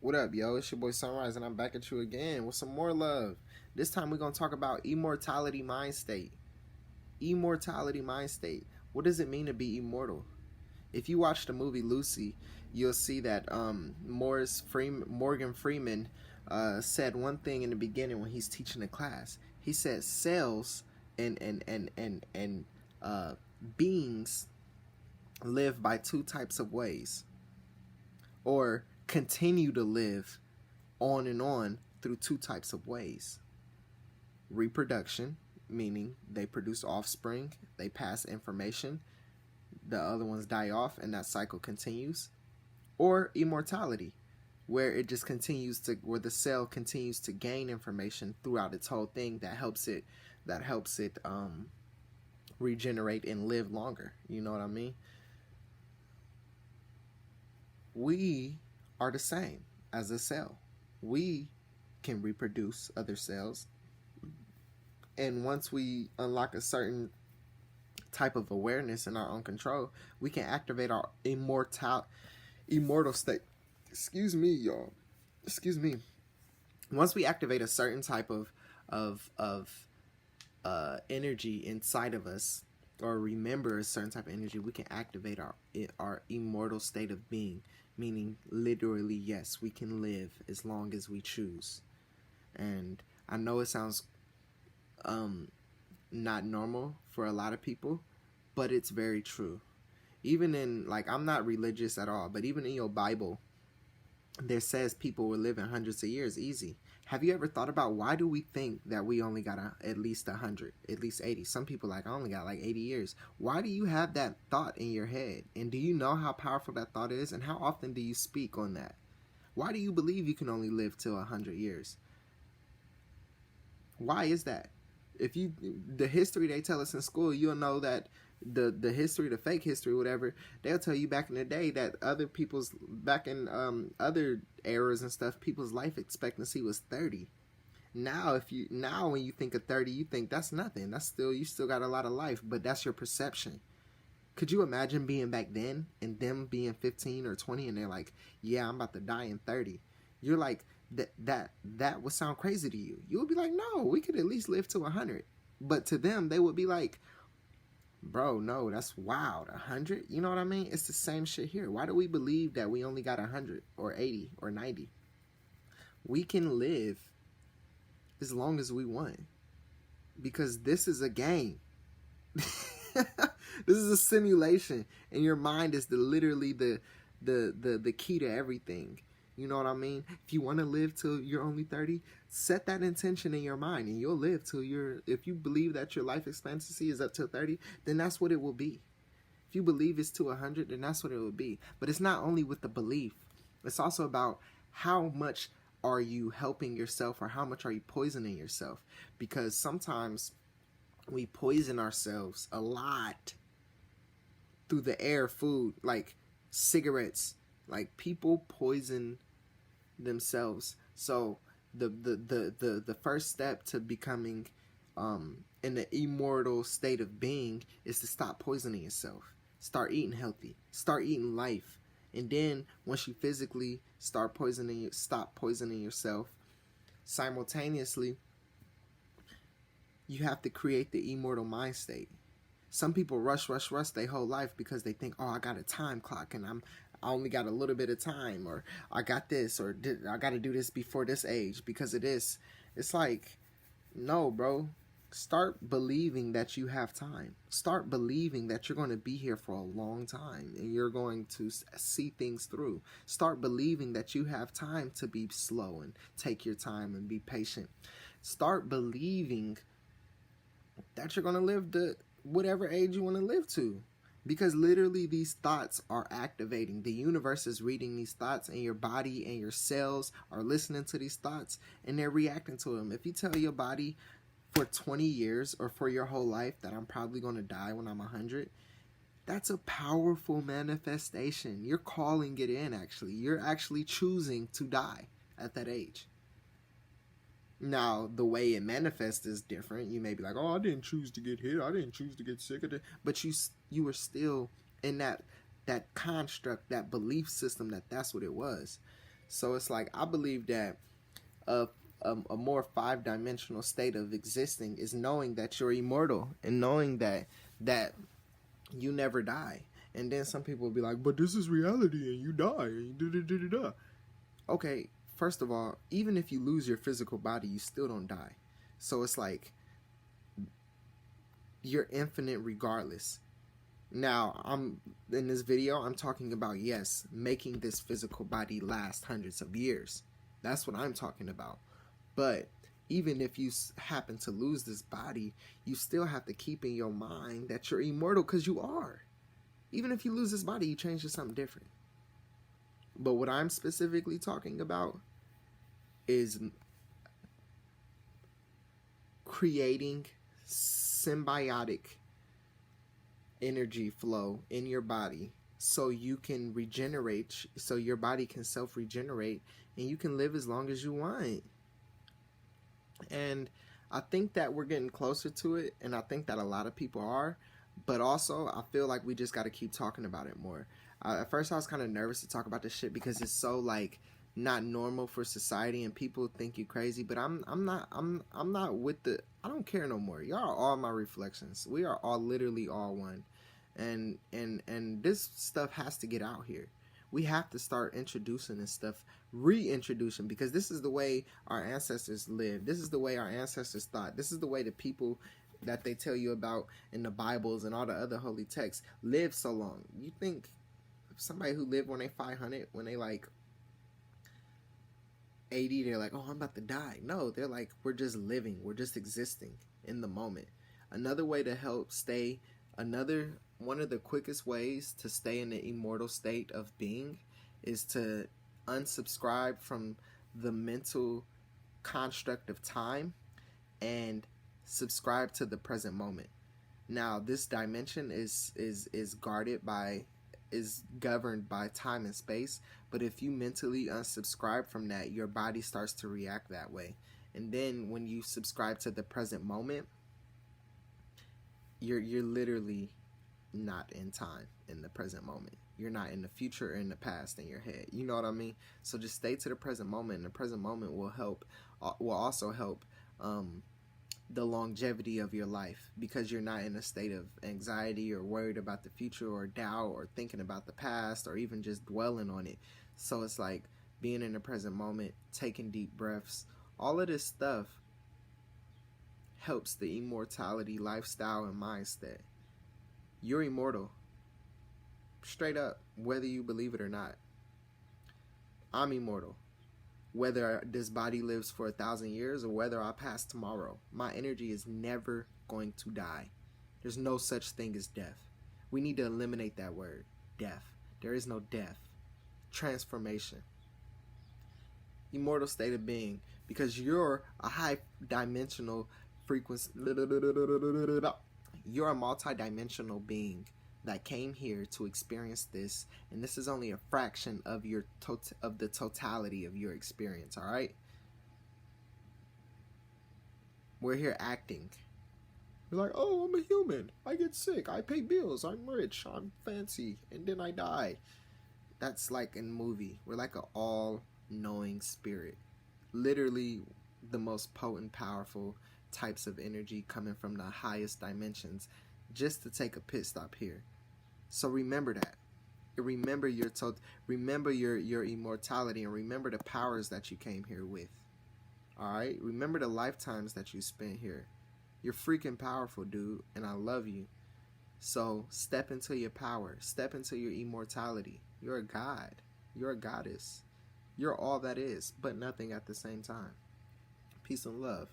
What up, yo? It's your boy Sunrise, and I'm back at you again with some more love. This time we're going to talk about immortality mind state. Immortality mind state. What does it mean to be immortal? If you watch the movie Lucy, you'll see that Morgan Freeman said one thing in the beginning when he's teaching the class. He said cells and beings live by two types of ways, or continue to live on and on through two types of ways. Reproduction, meaning they produce offspring, they pass information, the other ones die off, and that cycle continues. Or immortality, where it just continues to, where the cell continues to gain information throughout its whole thing that helps it regenerate and live longer. You know what I mean? We are the same as a cell. We can reproduce other cells, and once we unlock a certain type of awareness in our own control, we can activate our immortal state. Excuse me, y'all. Excuse me. Once we activate a certain type of energy inside of us, or remember a certain type of energy, we can activate our immortal state of being. Meaning, literally, yes, we can live as long as we choose. And I know it sounds not normal for a lot of people, but it's very true. Even in, like, I'm not religious at all, but even in your Bible, there says people will live in hundreds of years easy. Have you ever thought about, why do we think that we only got at least 100, at least 80? Some people like, I only got like 80 years. Why do you have that thought in your head? And do you know how powerful that thought is? And how often do you speak on that? Why do you believe you can only live till 100 years? Why is that? If you, the history they tell us in school, you'll know that the history, the fake history, whatever, they'll tell you back in the day that back in other eras and stuff, people's life expectancy was 30. Now when you think of 30, you think that's nothing. You still got a lot of life, but that's your perception. Could you imagine being back then and them being 15 or 20 and they're like, yeah, I'm about to die in 30? You're like, that would sound crazy to you. You would be like, no, we could at least live to 100. But to them, they would be like, bro, no, that's wild. 100? You know what I mean? It's the same shit here. Why do we believe that we only got 100 or 80 or 90? We can live as long as we want, because this is a game. This is a simulation, and your mind is literally the key to everything. You know what I mean? If you want to live till you're only 30, set that intention in your mind, and you'll live till if you believe that your life expectancy is up to 30, then that's what it will be. If you believe it's to 100, then that's what it will be. But it's not only with the belief. It's also about how much are you helping yourself, or how much are you poisoning yourself? Because sometimes we poison ourselves a lot through the air, food, like cigarettes. Like, people poison themselves. So the first step to becoming in the immortal state of being is to stop poisoning yourself. Start eating healthy. Start eating life. And then once you physically stop poisoning yourself, simultaneously you have to create the immortal mind state. Some people rush their whole life because they think, oh, I got a time clock and I only got a little bit of time, or I got this, or I got to do this before this age because of this. It's like, no, bro. Start believing that you have time. Start believing that you're going to be here for a long time and you're going to see things through. Start believing that you have time to be slow and take your time and be patient. Start believing that you're going to live to whatever age you want to live to. Because literally these thoughts are activating. The universe is reading these thoughts, and your body and your cells are listening to these thoughts, and they're reacting to them. If you tell your body for 20 years or for your whole life that I'm probably going to die when I'm 100, that's a powerful manifestation. You're calling it in, actually. You're actually choosing to die at that age. Now, the way it manifests is different. You may be like, oh, I didn't choose to get hit. I didn't choose to get sick of it. But you were still in that construct, that belief system, that's what it was. So it's like, I believe that a more five-dimensional state of existing is knowing that you're immortal and knowing that you never die. And then some people will be like, but this is reality and you die and you da. Okay, first of all, even if you lose your physical body, you still don't die. So it's like, you're infinite regardless. Now, I'm in this video, I'm talking about, yes, making this physical body last hundreds of years. That's what I'm talking about. But even if you happen to lose this body, you still have to keep in your mind that you're immortal, because you are. Even if you lose this body, you change to something different. But what I'm specifically talking about is creating symbiotic energy flow in your body so you can regenerate, so your body can self-regenerate and you can live as long as you want. And I think that we're getting closer to it, and I think that a lot of people are, but also I feel like we just got to keep talking about it more. At first I was kind of nervous to talk about this shit because it's so like not normal for society and people think you crazy, but I'm not with the, I don't care no more. Y'all are all my reflections. We are all literally all one. And this stuff has to get out here. We have to start introducing this stuff, reintroducing, because this is the way our ancestors lived. This is the way our ancestors thought. This is the way the people that they tell you about in the Bibles and all the other holy texts lived so long. You think somebody who lived when they 500, when they like 80, they're like, oh, I'm about to die. No, they're like, we're just living. We're just existing in the moment. Another way to help stay, one of the quickest ways to stay in the immortal state of being is to unsubscribe from the mental construct of time and subscribe to the present moment. Now, this dimension is governed by time and space, but if you mentally unsubscribe from that, your body starts to react that way. And then when you subscribe to the present moment, you're literally not in time, in the present moment. You're not in the future or in the past in your head. You know what I mean? So just stay to the present moment, and the present moment will also help the longevity of your life, because you're not in a state of anxiety or worried about the future or doubt or thinking about the past or even just dwelling on it. So it's like being in the present moment, taking deep breaths, all of this stuff helps the immortality lifestyle and mindset. You're immortal, straight up, whether you believe it or not. I'm immortal. Whether this body lives for 1,000 years or whether I pass tomorrow, my energy is never going to die. There's no such thing as death. We need to eliminate that word, death. There is no death. Transformation. Immortal state of being, because you're a high dimensional frequency. You're a multi-dimensional being that came here to experience this, and this is only a fraction of the totality of your experience. All right, we're here acting. You're like, oh, I'm a human, I get sick, I pay bills, I'm rich, I'm fancy, and then I die. That's like in movie. We're like an all-knowing spirit, literally the most potent, powerful types of energy coming from the highest dimensions, just to take a pit stop here. So remember that. Remember your immortality, and remember the powers that you came here with. All right? Remember the lifetimes that you spent here. You're freaking powerful, dude, and I love you. So step into your power. Step into your immortality. You're a god. You're a goddess. You're all that is, but nothing at the same time. Peace and love.